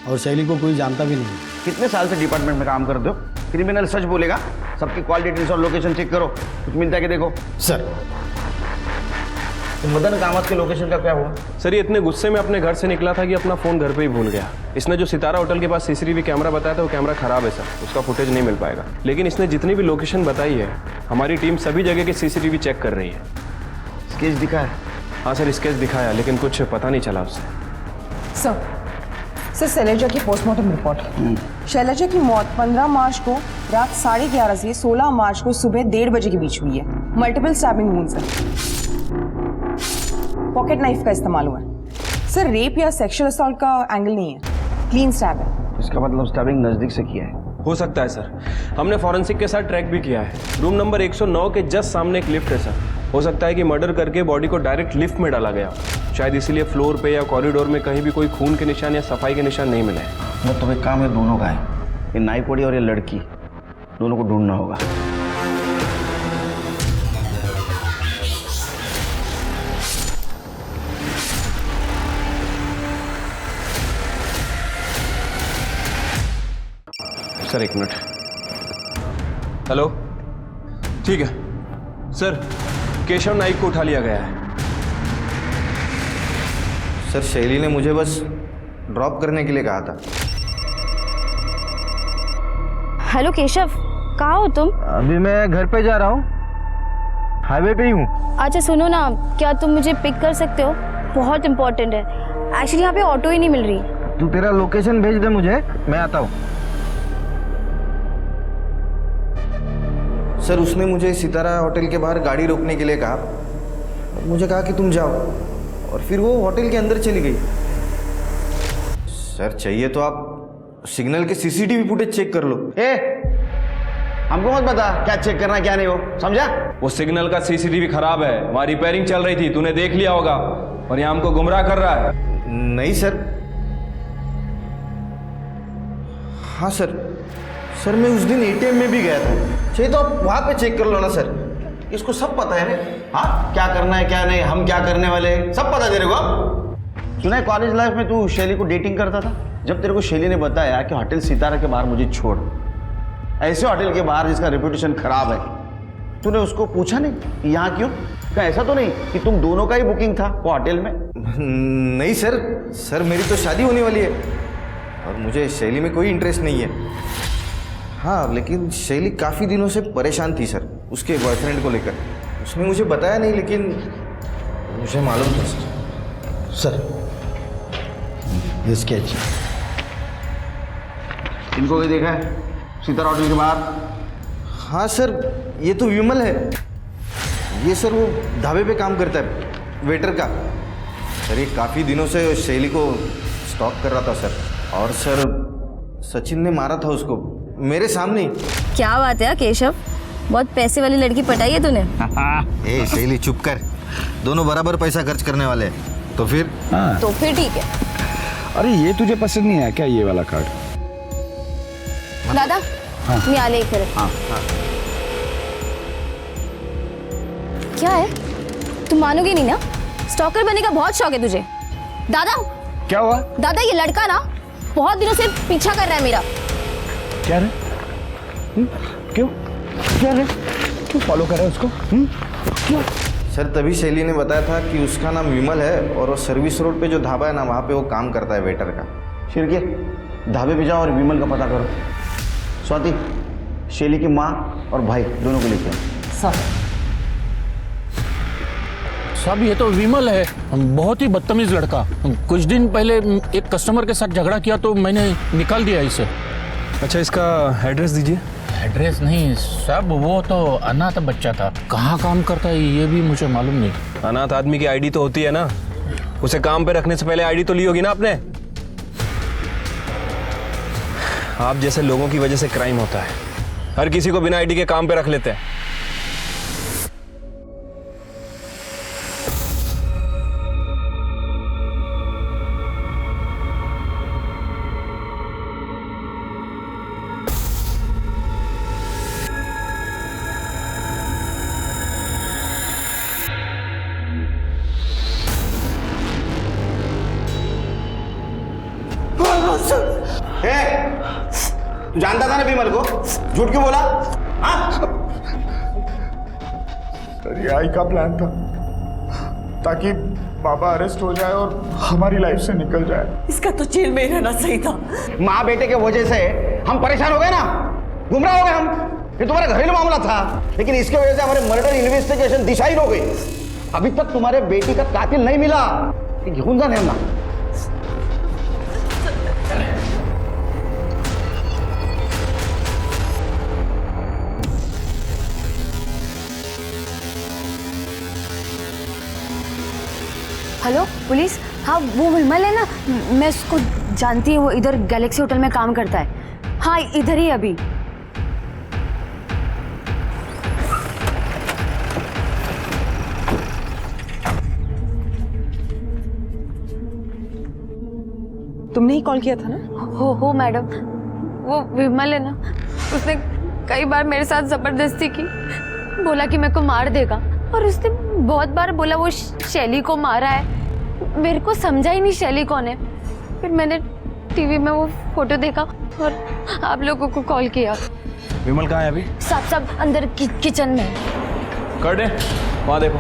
Speaker 13: और शैली को कोई जानता भी नहीं।
Speaker 12: कितने साल से डिपार्टमेंट में काम करते हो? क्रिमिनल सच बोलेगा। सबकी कॉल डिटेल्स और लोकेशन चेक करो, कुछ मिलता है कि देखो।
Speaker 13: सर,
Speaker 12: तो मदन कामत के लोकेशन का क्या हुआ?
Speaker 11: सर, ये इतने गुस्से में अपने घर से निकला था कि अपना फोन घर पे ही भूल गया। इसने जो सितारा होटल के पास CCTV कैमरा बताया था वो कैमरा खराब है सर, उसका फुटेज नहीं मिल पाएगा। लेकिन इसने जितनी भी लोकेशन बताई है, हमारी टीम सभी जगह के CCTV चेक कर रही है।
Speaker 12: स्केच दिखा है?
Speaker 11: हाँ सर, स्केच दिखाया, लेकिन कुछ पता नहीं चला उससे।
Speaker 2: सर, शैलजा की पोस्टमार्टम रिपोर्ट। शैलजा की मौत 15 मार्च को रात 11:30 से 16 मार्च को सुबह 1:30 बजे के बीच हुई है। मल्टीपल स्टैबिंग वुंड्स हैं। पॉकेट नाइफ का इस्तेमाल हुआ है। सर, रेप या सेक्सुअल असॉल्ट का एंगल नहीं है, क्लीन स्टैब है।
Speaker 12: इसका मतलब स्टैबिंग नजदीक से किया है।
Speaker 11: हो सकता है सर, हमने फॉरेंसिक के साथ ट्रैक भी किया है। रूम नंबर 109 के जस्ट सामने एक लिफ्ट है सर। हो सकता है कि मर्डर करके बॉडी को डायरेक्ट लिफ्ट में डाला गया, शायद इसीलिए फ्लोर पे या कॉरिडोर में कहीं भी कोई खून के निशान या सफाई के निशान नहीं मिले।
Speaker 12: मतलब तो एक काम है दोनों का है, ये नाइकोडी और ये लड़की, दोनों को ढूंढना होगा।
Speaker 11: Sir, 1 minute. हेलो, ठीक है सर, केशव नाइक को उठा लिया गया है।
Speaker 9: सर, शैली ने मुझे बस ड्रॉप करने के लिए कहा था।
Speaker 8: हेलो केशव, कहाँ हो तुम?
Speaker 9: अभी मैं घर पे जा रहा हूँ, हाईवे पे ही हूँ।
Speaker 8: अच्छा सुनो ना, क्या तुम मुझे पिक कर सकते हो? बहुत इंपॉर्टेंट है। एक्चुअली यहाँ पे ऑटो ही नहीं मिल रही।
Speaker 9: तू तेरा लोकेशन भेज दे मुझे, मैं आता हूँ।
Speaker 14: सर उसने मुझे सितारा होटल के बाहर गाड़ी रोकने के लिए कहा, मुझे कहा कि तुम जाओ, और फिर वो होटल के अंदर चली गई। सर चाहिए तो आप सिग्नल के सीसीटीवी फुटेज चेक कर लो।
Speaker 12: हमको मत बता क्या चेक करना क्या नहीं हो, समझा?
Speaker 11: वो सिग्नल का सीसीटीवी खराब है, वहां रिपेयरिंग चल रही थी, तूने देख लिया होगा, और यहाँ हमको गुमराह कर रहा है।
Speaker 14: नहीं सर। हाँ सर, सर मैं उस दिन एटीएम में भी गया था, चाहिए तो आप वहां पे चेक कर लो ना सर। इसको सब पता है रे।
Speaker 12: हाँ, क्या करना है क्या नहीं, हम क्या करने वाले हैं, सब पता तेरे को। सुना है कॉलेज लाइफ में तू शैली को डेटिंग करता था? जब तेरे को शैली ने बताया कि होटल सितारा के बाहर मुझे छोड़, ऐसे होटल के बाहर जिसका रेपुटेशन खराब है, तूने उसको पूछा नहीं कि यहाँ क्यों? क्या ऐसा तो नहीं कि तुम दोनों का ही बुकिंग था वो होटल में?
Speaker 14: नहीं सर, सर मेरी तो शादी होने वाली है और मुझे शैली में कोई इंटरेस्ट नहीं है। हाँ, लेकिन शैली काफ़ी दिनों से परेशान थी सर उसके बॉयफ्रेंड को लेकर। उसने मुझे बताया नहीं, लेकिन मुझे मालूम था सर।
Speaker 12: सर ये स्केच इनको भी देखा है सितारा होटल के बाहर?
Speaker 14: हाँ सर, ये तो विमल है। ये सर वो ढाबे पे काम करता है, वेटर का। सर ये काफ़ी दिनों से शैली को स्टॉक कर रहा था सर, और सर सचिन ने मारा था उसको मेरे सामने ही।
Speaker 8: क्या बात है केशव, बहुत पैसे वाली लड़की पटाई है तूने।
Speaker 14: ए शैली चुप कर, दोनों बराबर पैसा खर्च करने वाले हैं। तो फिर?
Speaker 8: तो फिर ठीक है।
Speaker 4: अरे ये तुझे पसंद नहीं आया क्या ये वाला कार्ड?
Speaker 8: दादा मी आले इकडे। क्या है, तुम मानोगे नहीं ना, स्टॉकर बनने का बहुत शौक है तुझे। दादा
Speaker 4: क्या हुआ?
Speaker 8: दादा ये लड़का ना बहुत दिनों से पीछा कर रहा है मेरा।
Speaker 4: क्या रे? क्यों? क्या रे? क्यों फॉलो कर रहा है उसको? क्यों?
Speaker 14: सर तभी शैली ने बताया था कि उसका नाम विमल है और वो सर्विस रोड पे जो ढाबा है ना, वहाँ पे वो काम करता है वेटर का।
Speaker 12: शिरके ढाबे पे जाओ और विमल का पता करो। स्वाति, शैली की माँ और भाई दोनों को लेके आओ।
Speaker 15: साहब ये तो विमल है, बहुत ही बदतमीज लड़का। कुछ दिन पहले एक कस्टमर के साथ झगड़ा किया तो मैंने निकाल दिया इसे।
Speaker 11: अच्छा इसका एड्रेस दीजिए।
Speaker 15: एड्रेस नहीं साहब, वो तो अनाथ बच्चा था, कहाँ काम करता है ये भी मुझे मालूम नहीं।
Speaker 11: अनाथ आदमी की आईडी तो होती है ना, उसे काम पे रखने से पहले आईडी तो ली होगी ना आपने। आप जैसे लोगों की वजह से क्राइम होता है, हर किसी को बिना आईडी के काम पे रख लेते हैं।
Speaker 12: तू जानता था ना विमल को, झूठ क्यों बोला?
Speaker 4: रिहाई का प्लान था ताकि बाबा अरेस्ट हो जाए और हमारी लाइफ से निकल जाए।
Speaker 10: इसका तो जेल में रहना सही था।
Speaker 12: माँ बेटे के वजह से हम परेशान हो गए ना, गुमराह हो गए हम। ये तुम्हारा घरेलू मामला था, लेकिन इसके वजह से हमारे मर्डर इन्वेस्टिगेशन दिशाहीन हो गई। अभी तक तुम्हारे बेटी का कातिल नहीं मिला। घेऊन जा ना।
Speaker 8: हेलो पुलिस, हाँ वो विमल है ना, मैं उसको जानती हूँ, वो इधर गैलेक्सी होटल में काम करता है। हाँ इधर ही अभी।
Speaker 2: तुमने ही कॉल किया था ना?
Speaker 8: हो मैडम, वो विमल है ना, उसने कई बार मेरे साथ जबरदस्ती की, बोला कि मेरे को मार देगा, और उसने बहुत बार बोला वो शैली को मारा है। मेरे को समझा ही नहीं शैली कौन है। फिर मैंने टीवी में वो फोटो देखा और आप लोगों को कॉल किया।
Speaker 11: विमल कहाँ है अभी?
Speaker 8: सब अंदर किचन में।
Speaker 11: कर दे, वहाँ देखो।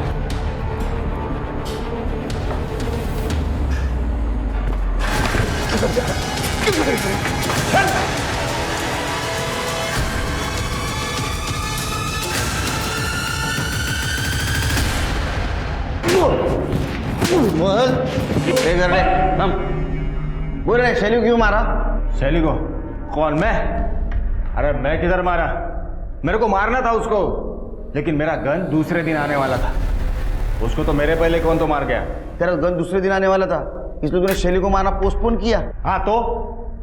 Speaker 12: बोल कर रहे हम बोल रहे शैली को क्यों मारा?
Speaker 4: शैली को? कौन, मैं? अरे मैं किधर मारा?
Speaker 14: मेरे को मारना था उसको, लेकिन मेरा गन दूसरे दिन आने वाला था। उसको तो मेरे पहले कौन तो मार गया।
Speaker 12: तेरा गन दूसरे दिन आने वाला था, इसलिए तूने शैली को मारना पोस्टपोन किया।
Speaker 14: हाँ तो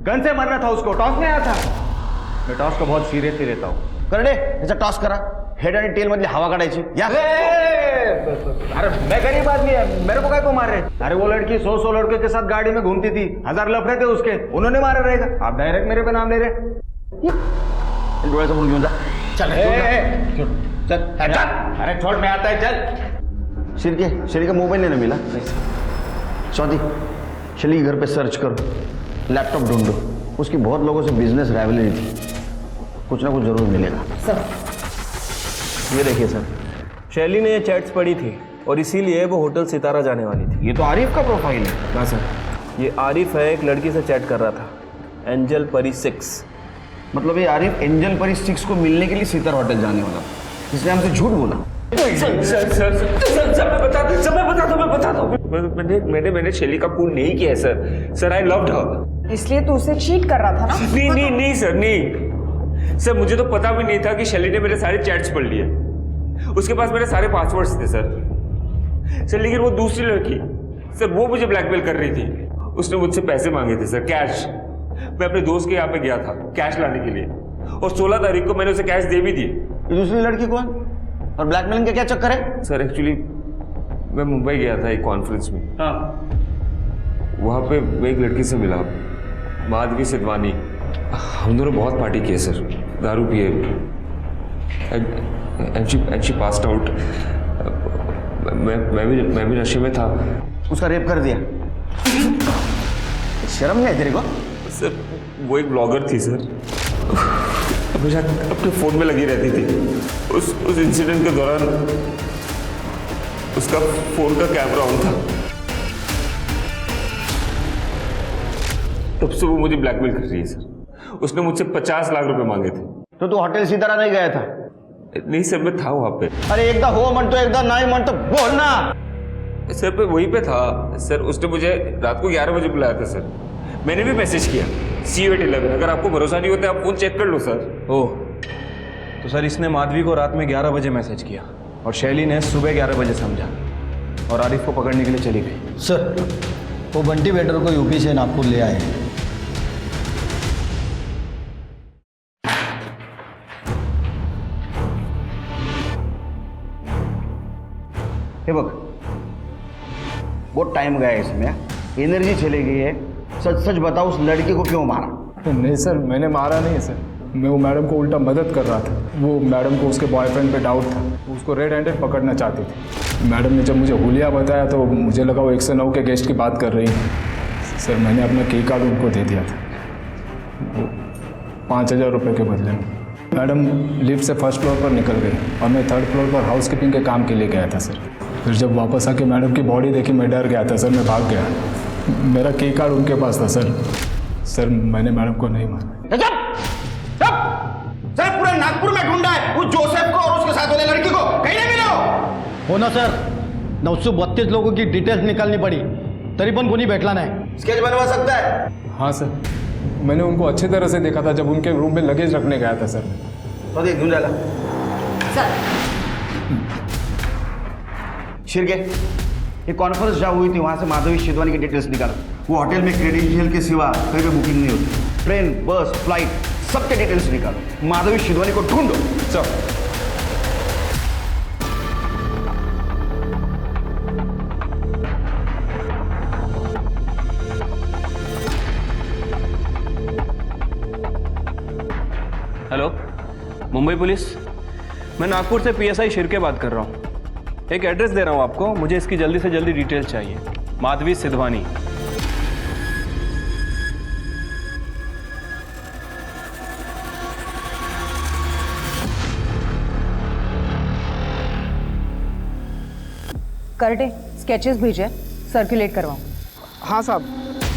Speaker 14: गन से मारना था उसको, टॉस में आया था। मैं टॉस को बहुत सीरियसली लेता हूँ।
Speaker 12: कर दे याचा टॉस करा, हेड आणि टेल मधली हवा काढायची या।
Speaker 14: अरे मैं गरीब आदमी है, मेरे को काय को मार रहे? अरे वो लड़की 100 लड़के के साथ गाड़ी में घूमती थी, 1000 लफड़े थे उसके, उन्होंने मारा रहेगा। आप डायरेक्ट मेरे पे नाम ले रहे।
Speaker 12: डोळ्यासमोर घेऊन जा, चल
Speaker 14: चल। अरे छोड़, मैं आता है, चल।
Speaker 12: शेली का मोबाइल नहीं मिला। स्वाति, शेली के घर पे सर्च करो, लैपटॉप ढूंढो, उसकी बहुत लोगों से बिजनेस राइवलरी थी, कुछ ना कुछ जरूर मिलेगा।
Speaker 11: सर ये देखिए सर, शैली ने ये चैट्स पढ़ी थी और इसीलिए वो होटल सितारा जाने वाली थी।
Speaker 14: ये तो आरिफ का प्रोफाइल है।
Speaker 11: हाँ सर, ये आरिफ है, एक लड़की से चैट कर रहा था, एंजल परी 6।
Speaker 12: मतलब ये आरिफ एंजल परी 6 को मिलने के लिए सितारा होटल जाने वाला, इसलिए हमसे झूठ बोला।
Speaker 5: मैं बता दूं। मैंने शैली का खून नहीं किया है सर। I loved her.
Speaker 2: इसलिए तू उसे चीट कर रहा था ना?
Speaker 5: नहीं सर, नहीं सर, मुझे तो पता भी नहीं था कि शैली ने मेरे सारे चैट्स पढ़ लिए। उसके पास मेरे सारे पासवर्ड्स थे सर। लेकिन वो दूसरी लड़की सर, वो मुझे ब्लैकमेल कर रही थी। उसने मुझसे पैसे मांगे थे सर, कैश। मैं अपने दोस्त के यहाँ पे गया था कैश लाने के लिए, और 16 तारीख को मैंने उसे कैश दे भी दिए।
Speaker 12: दूसरी लड़की कौन और ब्लैकमेलिंग का क्या चक्कर है?
Speaker 5: सर एक्चुअली मैं मुंबई गया था एक कॉन्फ्रेंस में। हाँ। वहाँ पे मैं एक लड़की से मिला, माधवी सिद्धवानी। हम दोनों बहुत पार्टी किए सर, दारू पिए, एंड शी पास्ड आउट। मैं भी नशे में था।
Speaker 12: उसका रेप कर दिया? शर्म नहीं है तेरे को?
Speaker 5: सर वो एक ब्लॉगर थी सर, हमेशा अपने फोन में लगी रहती थी। उस इंसिडेंट के दौरान उसका फोन का कैमरा ऑन था, तब से वो मुझे ब्लैकमेल कर रही है सर। उसने मुझसे 50 लाख रुपए मांगे थे।
Speaker 12: तो तू हॉटेल सितारा नहीं गया था?
Speaker 5: नहीं सर, मैं था वहां पे।
Speaker 12: अरे एकदा हो म्हणतो, एकदा नाही म्हणतो, बोल ना।
Speaker 5: सर पे वहीं पे था सर। उसने मुझे रात को 11 बजे बुलाया था सर। मैंने भी मैसेज किया see you at 11। अगर आपको भरोसा नहीं होता आप फोन चेक कर लो सर।
Speaker 11: ओह, तो सर इसने माधवी को रात में 11 बजे मैसेज किया और शैली ने सुबह 11 बजे समझा और आरिफ को पकड़ने के लिए चली गई।
Speaker 13: सर वो बंटी वेटर को यूपी से नागपुर ले आए हैं।
Speaker 12: हे बघ, बहुत टाइम गया इसमें, एनर्जी चली गई है। सच सच बताओ, उस लड़की को क्यों मारा?
Speaker 16: नहीं सर, मैंने मारा नहीं है सर। मैं वो मैडम को उल्टा मदद कर रहा था। वो मैडम को उसके बॉयफ्रेंड पे डाउट था, उसको रेड हैंडेड पकड़ना चाहती थी। मैडम ने जब मुझे हुलिया बताया तो मुझे लगा वो 109 के गेस्ट की बात कर रही है। सर मैंने अपना की कार्ड उनको दे दिया था, वो 5000 रुपये के बदले में। मैडम लिफ्ट से फर्स्ट फ्लोर पर निकल गई और मैं थर्ड फ्लोर पर हाउस कीपिंग के काम के लिए गया था सर। फिर जब वापस आके मैडम की बॉडी देखी मैं डर गया था सर, मैं भाग गया। मेरा की कार्ड उनके पास था सर। सर मैंने मैडम को नहीं मारा।
Speaker 12: सर पूरे नागपुर में ढूंढा है उस जोसेफ को और उसके साथ वाले लड़की को, कहीं नहीं मिला
Speaker 13: हो ना सर। 932 लोगों की डिटेल्स निकालनी पड़ी, तरी पण कोणी भेटला नहीं।
Speaker 12: स्केच बनवा सकता है?
Speaker 16: हाँ सर, मैंने उनको अच्छी तरह से देखा था जब उनके रूम में लगेज रखने गया था सर।
Speaker 12: तो देख ढूंढ डाला शिरके, ये कॉन्फ्रेंस जहाँ हुई थी वहां से माधवी सिद्धवानी की डिटेल्स निकालो। वो होटल में क्रेडेंशियल के सिवा कहीं पे बुकिंग नहीं होती। ट्रेन, बस, फ्लाइट सबके डिटेल्स निकालो। माधवी सिद्धवानी को ढूंढो। चल।
Speaker 11: हेलो, मुंबई पुलिस, मैं नागपुर से PSI शिरके बात कर रहा हूँ। एक एड्रेस दे रहा हूँ आपको, मुझे इसकी जल्दी से जल्दी डिटेल चाहिए। माधवी सिद्धवानी।
Speaker 2: करटे स्केचेस भेजे, सर्कुलेट करवाऊँ।
Speaker 17: हाँ साहब,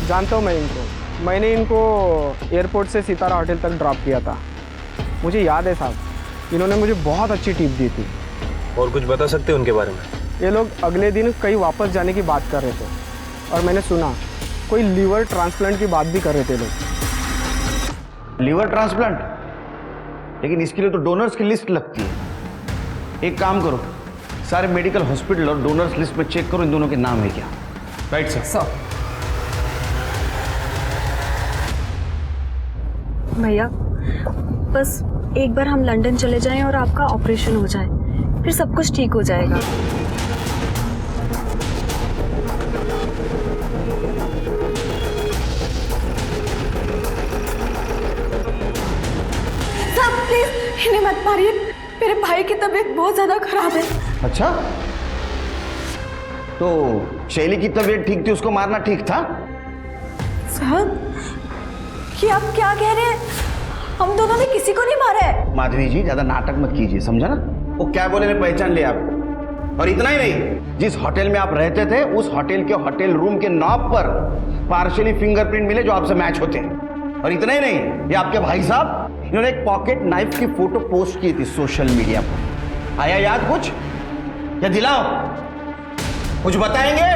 Speaker 17: जानता हूँ मैं इनको। मैंने इनको एयरपोर्ट से सितारा होटल तक ड्रॉप किया था। मुझे याद है साहब, इन्होंने मुझे बहुत अच्छी टिप दी थी।
Speaker 11: और कुछ बता सकते हैं उनके बारे में?
Speaker 17: ये लोग अगले दिन कहीं वापस जाने की बात कर रहे थे और मैंने सुना कोई लीवर ट्रांसप्लांट की बात भी कर रहे थे लोग।
Speaker 12: Liver transplant? लेकिन इसके लिए तो डोनर्स की लिस्ट लगती है। एक काम करो, सारे मेडिकल हॉस्पिटल और डोनर्स लिस्ट में चेक करो इन दोनों के नाम है क्या।
Speaker 4: Right sir.
Speaker 8: भैया बस एक बार हम लंदन चले जाएं और आपका ऑपरेशन हो जाए, फिर सब कुछ ठीक हो जाएगा। सब प्लीज इन्हें मत मारिए, मेरे भाई की तबीयत बहुत ज्यादा खराब है।
Speaker 12: अच्छा, तो शैली की तबीयत ठीक थी, उसको मारना ठीक था?
Speaker 8: साहब ये आप क्या कह रहे हैं? हम दोनों ने किसी को नहीं मारा है।
Speaker 12: माधवी जी ज्यादा नाटक मत कीजिए, समझा ना? वो क्या बोले, मैं पहचान लिया आपको। और इतना ही नहीं, जिस होटल में आप रहते थे उस होटल के होटल रूम के नॉब पर पार्शियली फिंगरप्रिंट मिले जो आपसे मैच होते हैं। और इतना ही नहीं, ये आपके भाई साहब, इन्होंने एक पॉकेट नाइफ की फोटो पोस्ट की थी सोशल मीडिया पर। आया याद कुछ? या दिलाओ, कुछ बताएंगे?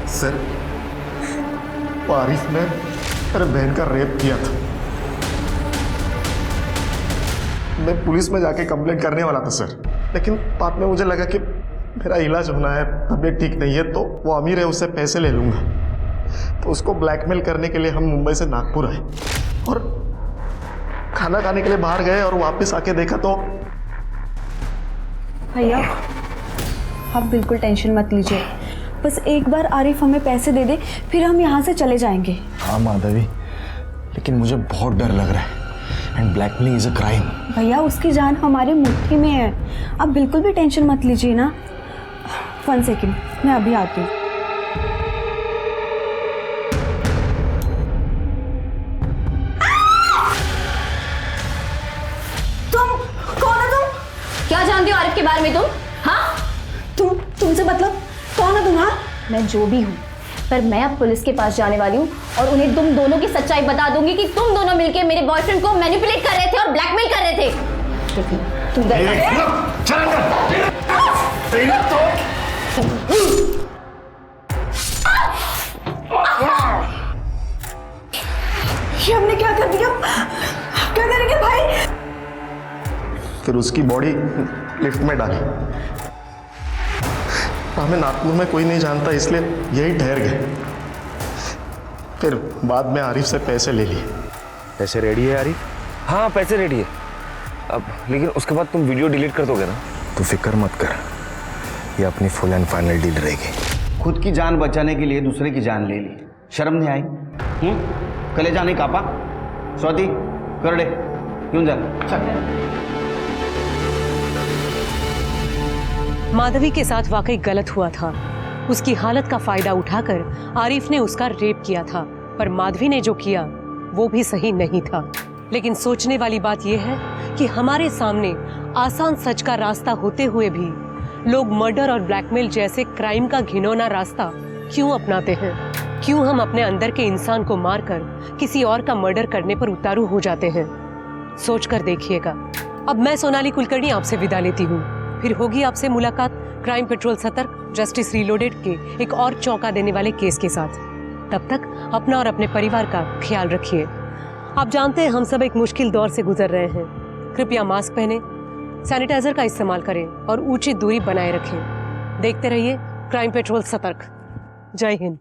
Speaker 9: सर, आरिफ ने मेरे बहन का रेप किया था। मैं पुलिस में जाके कंप्लेंट करने वाला था सर, लेकिन बाद में मुझे लगा कि मेरा इलाज होना है, तबीयत ठीक नहीं है, तो वो अमीर है, उससे पैसे ले लूँगा। तो उसको ब्लैकमेल करने के लिए हम मुंबई से नागपुर आए और खाना खाने के लिए बाहर गए और वापस आके देखा तो।
Speaker 8: भैया आप बिल्कुल टेंशन मत लीजिए, बस एक बार आरिफ हमें पैसे दे दे, फिर हम यहाँ से चले जाएंगे।
Speaker 9: हाँ माधवी, लेकिन मुझे बहुत डर लग रहा है, and blackmailing is a crime.
Speaker 8: भैया उसकी जान हमारी मुट्ठी में है, आप बिल्कुल भी टेंशन मत लीजिए ना। 1 सेकेंड, मैं अभी आती हूँ। तुम कौन हो? तुम क्या जानती हो आरिफ के बारे में? तुम हाँ, तुमसे मतलब कौन है तुम? हाँ, मैं जो भी हूँ, पर मैं अब पुलिस के पास जाने वाली हूँ और उन्हें तुम दोनों की सच्चाई बता दूंगी कि तुम दोनों मिलकर मेरे बॉयफ्रेंड को मैनिपुलेट कर रहे थे और ब्लैकमेल कर रहे थे। तुम ये हमने क्या कर दिया? क्या करेंगे भाई?
Speaker 9: फिर उसकी बॉडी लिफ्ट में डाली। हमें नागपुर में कोई नहीं जानता, इसलिए यही ठहर गए। फिर बाद में आरिफ से पैसे ले लिए।
Speaker 3: पैसे रेडी है आरिफ?
Speaker 5: हाँ पैसे रेडी है अब, लेकिन उसके बाद तुम वीडियो डिलीट कर दोगे ना?
Speaker 9: तू फिक्र मत कर, ये अपनी फुल एंड फाइनल डील रहेगी।
Speaker 12: खुद की जान बचाने के लिए दूसरे की जान ले ली, शर्म नहीं आई? कलेजा नहीं कापा? स्वाति करडे क्यों जा?
Speaker 6: माधवी के साथ वाकई गलत हुआ था। उसकी हालत का फायदा उठाकर आरिफ ने उसका रेप किया था, पर माधवी ने जो किया वो भी सही नहीं था। लेकिन सोचने वाली बात यह है कि हमारे सामने आसान सच का रास्ता होते हुए भी लोग मर्डर और ब्लैकमेल जैसे क्राइम का घिनौना रास्ता क्यों अपनाते हैं? क्यों हम अपने अंदर के इंसान को मारकर किसी और का मर्डर करने पर उतारू हो जाते हैं? सोच कर देखिएगा। अब मैं सोनाली कुलकर्णी आपसे विदा लेती हूँ, फिर होगी आपसे मुलाकात क्राइम पेट्रोल सतर्क जस्टिस रीलोडेड के एक और चौंका देने वाले केस के साथ। तब तक अपना और अपने परिवार का ख्याल रखिए। आप जानते हैं हम सब एक मुश्किल दौर से गुजर रहे हैं। कृपया मास्क पहने, सैनिटाइजर का इस्तेमाल करें और उचित दूरी बनाए रखें। देखते रहिए क्राइम पेट्रोल सतर्क। जय हिंद।